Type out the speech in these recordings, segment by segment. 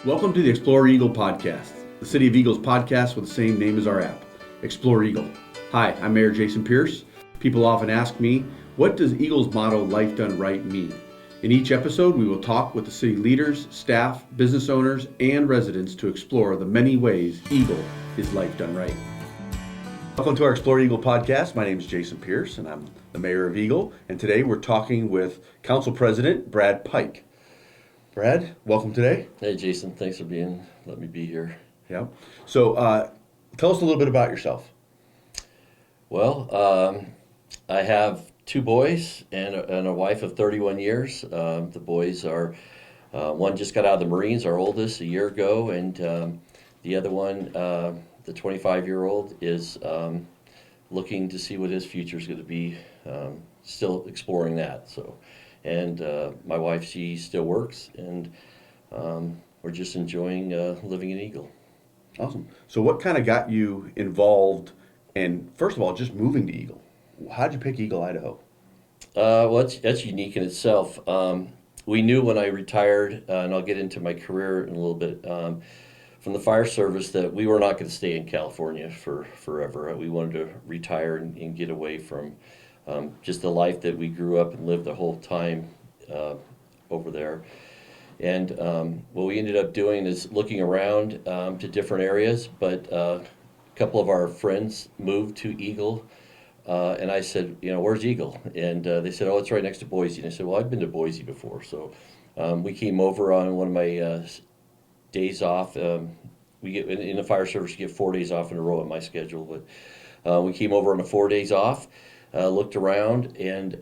Welcome to the Explore Eagle podcast, the City of Eagles podcast with the same name as our app, Explore Eagle. Hi, I'm Mayor Jason Pierce. People often ask me, what does Eagle's motto, Life Done Right, mean? In each episode, we will talk with the city leaders, staff, business owners, and residents to explore the many ways Eagle is life done right. Welcome to our Explore Eagle podcast. My name is Jason Pierce, and I'm the mayor of Eagle. And today we're talking with Council President Brad Pike. Brad, welcome today. Hey, Jason. Thanks for letting me be here. Yeah. So tell us a little bit about yourself. Well, I have two boys and a wife of 31 years. The boys are, one just got out of the Marines, our oldest, a year ago, and the other one, the 25-year-old, is looking to see what his future is going to be, still exploring that. And my wife, she still works, and we're just enjoying living in Eagle. Awesome. So what kind of got you involved in, first of all, just moving to Eagle? How'd you pick Eagle, Idaho? Well, that's unique in itself. We knew when I retired, and I'll get into my career in a little bit, from the fire service, that we were not going to stay in California for forever. We wanted to retire and get away from just the life that we grew up and lived the whole time over there. And what we ended up doing is looking around to different areas, but a couple of our friends moved to Eagle, and I said, where's Eagle? And they said, oh, it's right next to Boise. And I said, well, I've been to Boise before. So we came over on one of my days off. We get in the fire service, you get 4 days off in a row on my schedule, but we came over on 4 days off. Looked around and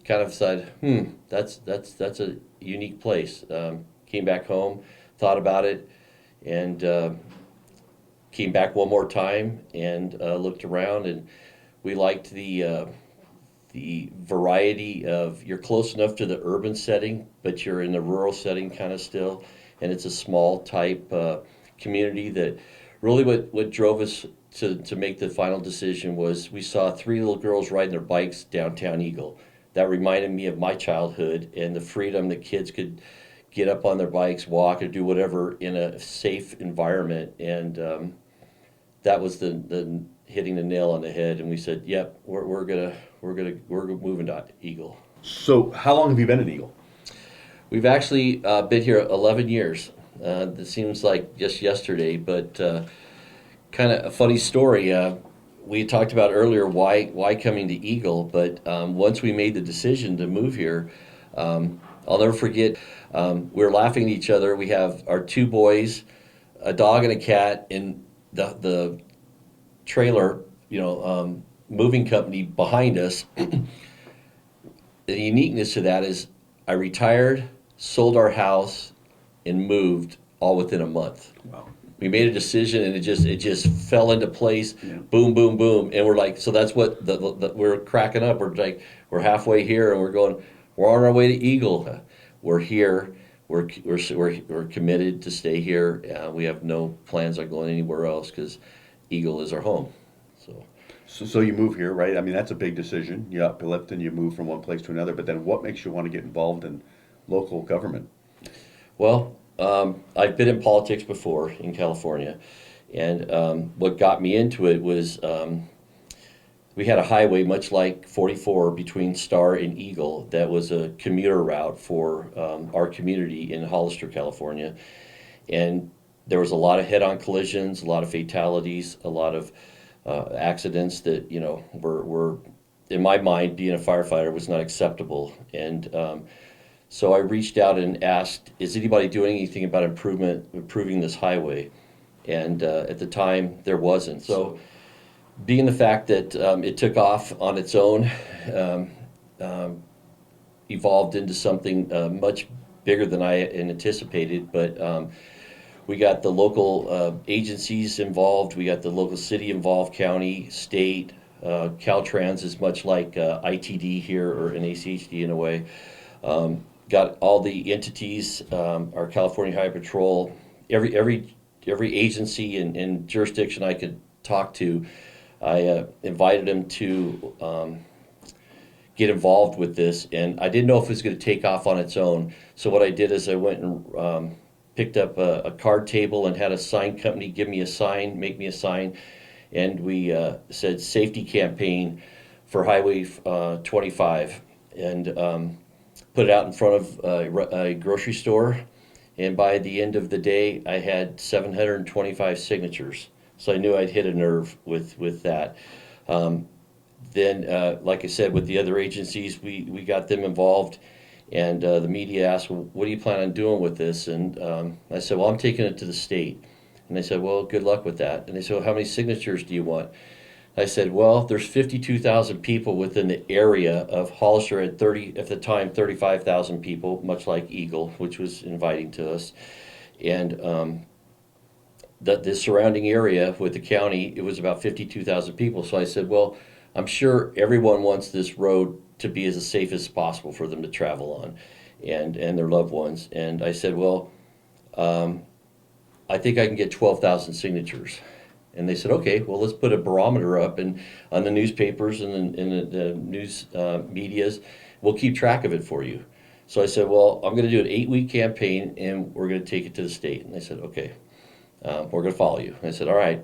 kind of said, that's a unique place. Came back home, thought about it, and came back one more time and looked around, and we liked the variety of, you're close enough to the urban setting, but you're in the rural setting kind of still, and it's a small type community. That really what drove us to make the final decision was we saw three little girls riding their bikes downtown Eagle. That reminded me of my childhood and the freedom that kids could get up on their bikes, walk, or do whatever in a safe environment. And that was the hitting the nail on the head. And we said, "Yep, we're moving to Eagle." So how long have you been in Eagle? We've actually been here 11 years. It seems like just yesterday, but kind of a funny story. We talked about earlier why coming to Eagle, but once we made the decision to move here, I'll never forget. We were laughing at each other. We have our two boys, a dog and a cat, in the trailer, moving company behind us. The uniqueness to that is I retired, sold our house, and moved all within a month. Wow. We made a decision, and it just fell into place. Yeah. Boom, boom, boom, and we're like, so that's what we're cracking up. We're like, we're halfway here, and we're on our way to Eagle. We're here. We're committed to stay here. We have no plans on going anywhere else because Eagle is our home. So you move here, right? I mean, that's a big decision. You uplift and you move from one place to another. But then, what makes you want to get involved in local government? Well, I've been in politics before in California, and what got me into it was we had a highway much like 44 between Star and Eagle that was a commuter route for our community in Hollister, California, and there was a lot of head-on collisions, a lot of fatalities, a lot of accidents that were in my mind, being a firefighter was not acceptable. And so I reached out and asked, is anybody doing anything about improving this highway? And at the time, there wasn't. So being the fact that it took off on its own, evolved into something much bigger than I anticipated. But we got the local agencies involved. We got the local city involved, county, state. Caltrans is much like ITD here, or an ACHD in a way. Got all the entities, our California Highway Patrol, every agency and jurisdiction I could talk to. I invited them to get involved with this, and I didn't know if it was going to take off on its own. So what I did is I went and picked up a card table and had a sign company give me a sign, make me a sign, and we said safety campaign for Highway 25, and put it out in front of a grocery store. And by the end of the day, I had 725 signatures. So I knew I'd hit a nerve with that. Then, like I said, with the other agencies, we got them involved. And the media asked, well, what do you plan on doing with this? And I said, well, I'm taking it to the state. And they said, well, good luck with that. And they said, well, how many signatures do you want? I said, well, there's 52,000 people within the area of Hollister. At the time, 35,000 people, much like Eagle, which was inviting to us. And the surrounding area with the county, it was about 52,000 people. So I said, well, I'm sure everyone wants this road to be as safe as possible for them to travel on, and their loved ones. And I said, well, I think I can get 12,000 signatures. And they said, okay, well, let's put a barometer up and on the newspapers and the news medias. We'll keep track of it for you. So I said, well, I'm going to do an 8-week campaign, and we're going to take it to the state. And they said, okay, we're going to follow you. And I said, all right.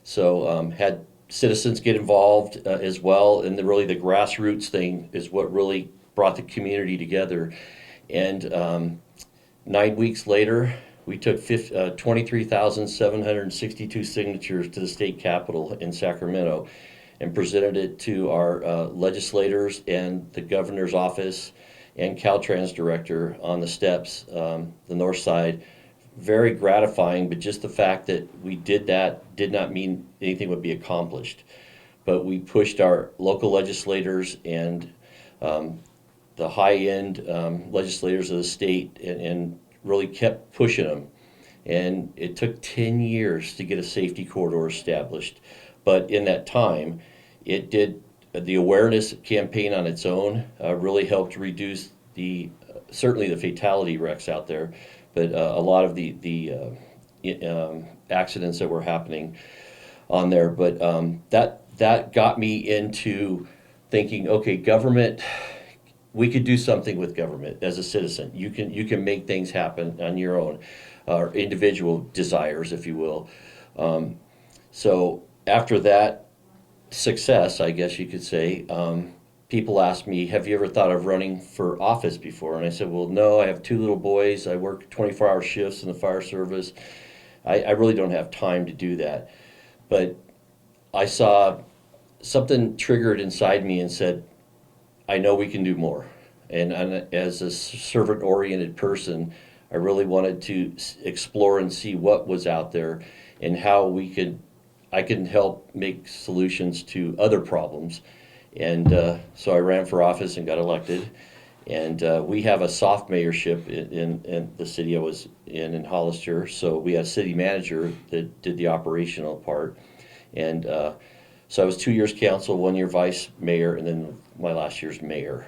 So had citizens get involved as well, and really the grassroots thing is what really brought the community together. And 9 weeks later, we took 23,762 signatures to the state capitol in Sacramento and presented it to our legislators and the governor's office and Caltrans director on the steps, the north side. Very gratifying, but just the fact that we did that did not mean anything would be accomplished. But we pushed our local legislators and the high-end legislators of the state and really kept pushing them. And it took 10 years to get a safety corridor established. But in that time, it did, the awareness campaign on its own really helped reduce certainly the fatality wrecks out there, but a lot of the accidents that were happening on there. But that got me into thinking, okay, government, we could do something with government as a citizen. You can make things happen on your own, or individual desires, if you will. So after that success, I guess you could say, people asked me, have you ever thought of running for office before? And I said, well, no, I have 2 little boys. I work 24-hour shifts in the fire service. I really don't have time to do that. But I saw something triggered inside me and said, I know we can do more. And as a servant-oriented person, I really wanted to explore and see what was out there and how I can help make solutions to other problems. And so I ran for office and got elected. And we have a soft mayorship in the city I was in Hollister. So we had a city manager that did the operational part. And so I was 2 years council, 1 year vice mayor, and then my last year's mayor.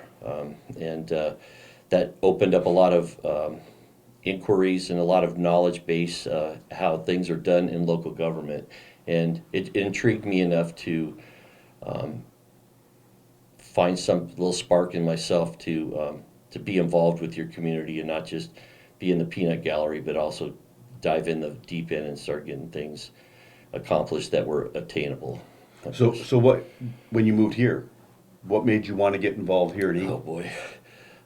And that opened up a lot of inquiries and a lot of knowledge base, how things are done in local government. And it intrigued me enough to find some little spark in myself to be involved with your community and not just be in the peanut gallery, but also dive in the deep end and start getting things accomplished that were attainable. So what, when you moved here, what made you want to get involved here at Eagle? Oh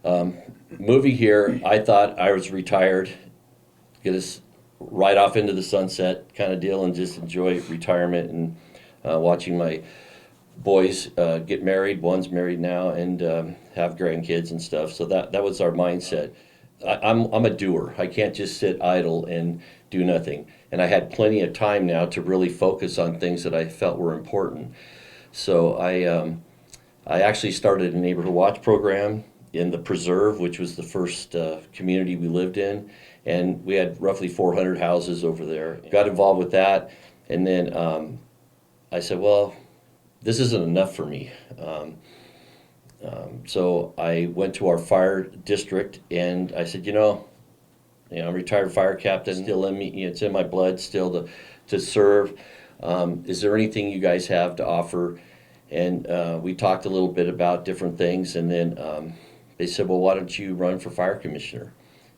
boy. Moving here, I thought I was retired, get us right off into the sunset kind of deal and just enjoy retirement and watching my boys get married. One's married now and have grandkids and stuff. So that was our mindset. I'm a doer. I can't just sit idle and do nothing. And I had plenty of time now to really focus on things that I felt were important. So I actually started a neighborhood watch program in the Preserve, which was the first community we lived in. And we had roughly 400 houses over there. Got involved with that. And then I said, well, this isn't enough for me. So I went to our fire district and I said, I'm a retired fire captain, still in me, it's in my blood still to serve. Is there anything you guys have to offer? And we talked a little bit about different things, and then they said, well, why don't you run for fire commissioner?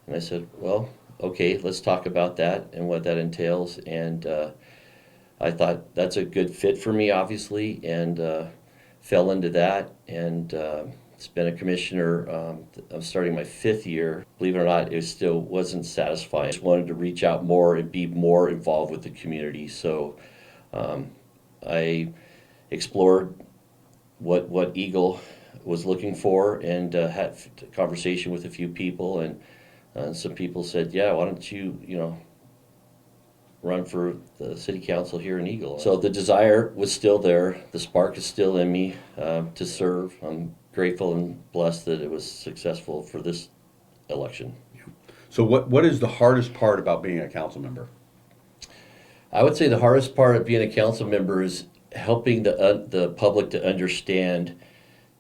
And I said, well, okay, let's talk about that and what that entails. And I thought that's a good fit for me, obviously, and fell into that. And it's been a commissioner. I'm starting my 5th year. Believe it or not, it still wasn't satisfying. I just wanted to reach out more and be more involved with the community. So I explored what Eagle was looking for, and had a conversation with a few people, and some people said, yeah, why don't you run for the city council here in Eagle. So the desire was still there. The spark is still in me to serve. I'm grateful and blessed that it was successful for this election. So what is the hardest part about being a council member? I would say the hardest part of being a council member is helping the public to understand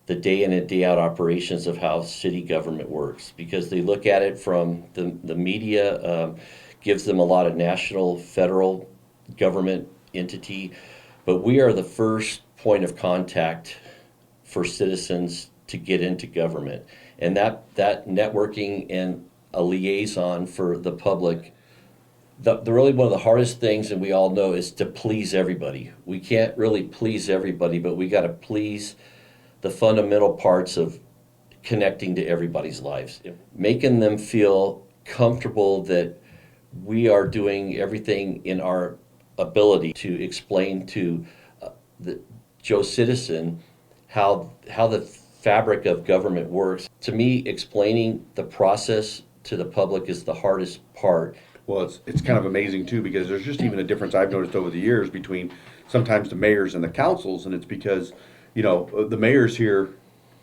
the day in and day out operations of how city government works, because they look at it from the media, gives them a lot of national, federal government entity, but we are the first point of contact for citizens to get into government. And that networking and a liaison for the public, the really one of the hardest things, and we all know, is to please everybody. We can't really please everybody, but we got to please the fundamental parts of connecting to everybody's lives, making them feel comfortable that we are doing everything in our ability to explain to the Joe citizen how the fabric of government works. To me, explaining the process to the public is the hardest part. Well, it's kind of amazing too, because there's just even a difference I've noticed over the years between sometimes the mayors and the councils, and it's because, the mayor's here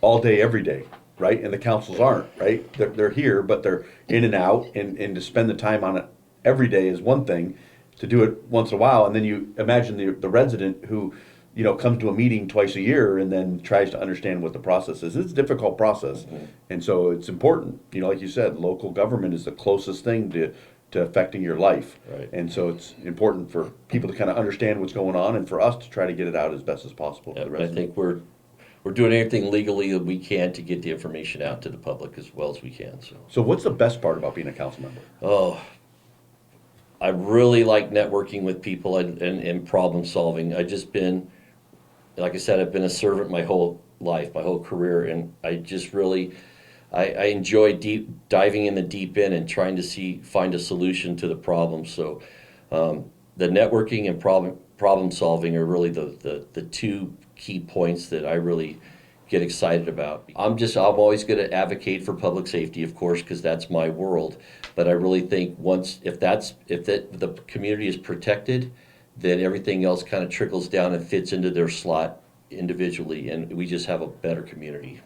all day, every day, right? And the councils aren't, right? They're here, but they're in and out, and to spend the time on it every day is one thing, to do it once in a while, and then you imagine the resident who, comes to a meeting twice a year and then tries to understand what the process is. It's a difficult process. Mm-hmm. And so it's important, like you said, local government is the closest thing to affecting your life. Right. And so it's important for people to kind of understand what's going on, and for us to try to get it out as best as possible to the residents. I think we're doing everything legally that we can to get the information out to the public as well as we can. So what's the best part about being a council member? Oh, I really like networking with people and problem solving. I've just been, like I said, I've been a servant my whole life, my whole career, and I just really, I enjoy diving in the deep end and trying to find a solution to the problem. So the networking and problem solving are really the two key points that I really get excited about. I'm always going to advocate for public safety, of course, because that's my world. But I really think if the community is protected, then everything else kind of trickles down and fits into their slot individually, and we just have a better community.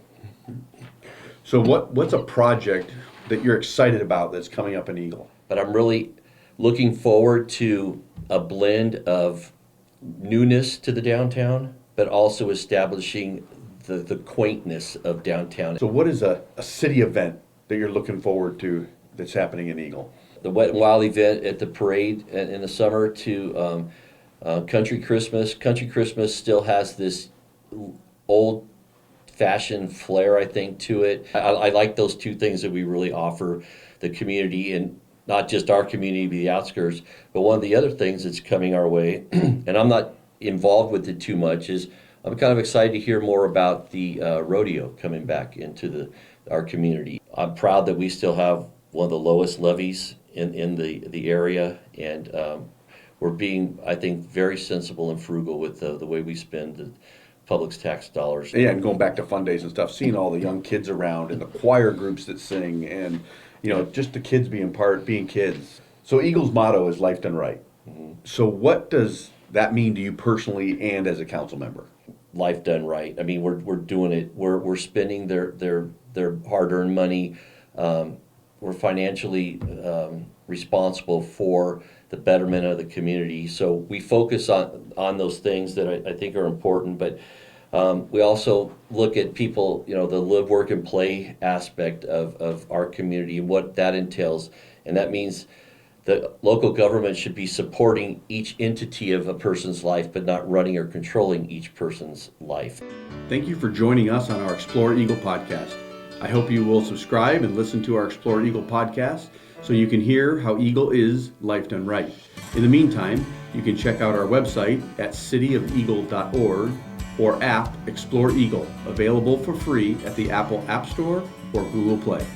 So what's a project that you're excited about that's coming up in Eagle? But I'm really looking forward to a blend of newness to the downtown, but also establishing the quaintness of downtown. So what is a city event that you're looking forward to that's happening in Eagle? The Wet and Wild event at the parade in the summer to Country Christmas. Country Christmas still has this old-fashioned flair, I think, to it. I like those two things that we really offer the community, and not just our community, the outskirts, but one of the other things that's coming our way, and I'm not involved with it too much, is I'm kind of excited to hear more about the rodeo coming back into our community. I'm proud that we still have one of the lowest levies in the area, and we're being, I think, very sensible and frugal with the way we spend the public's tax dollars. Yeah, and going back to fun days and stuff, seeing all the young kids around and the choir groups that sing, and just the kids being kids. So Eagle's motto is life done right. Mm-hmm. So what does that mean to you personally and as a council member? Life done right. I mean, we're doing it. We're spending their hard-earned money. We're financially responsible for the betterment of the community. So we focus on those things that I think are important, but we also look at people, the live, work, and play aspect of our community and what that entails. And that means the local government should be supporting each entity of a person's life, but not running or controlling each person's life. Thank you for joining us on our Explore Eagle podcast. I hope you will subscribe and listen to our Explore Eagle podcast so you can hear how Eagle is life done right. In the meantime, you can check out our website at cityofeagle.org or app Explore Eagle, available for free at the Apple App Store or Google Play.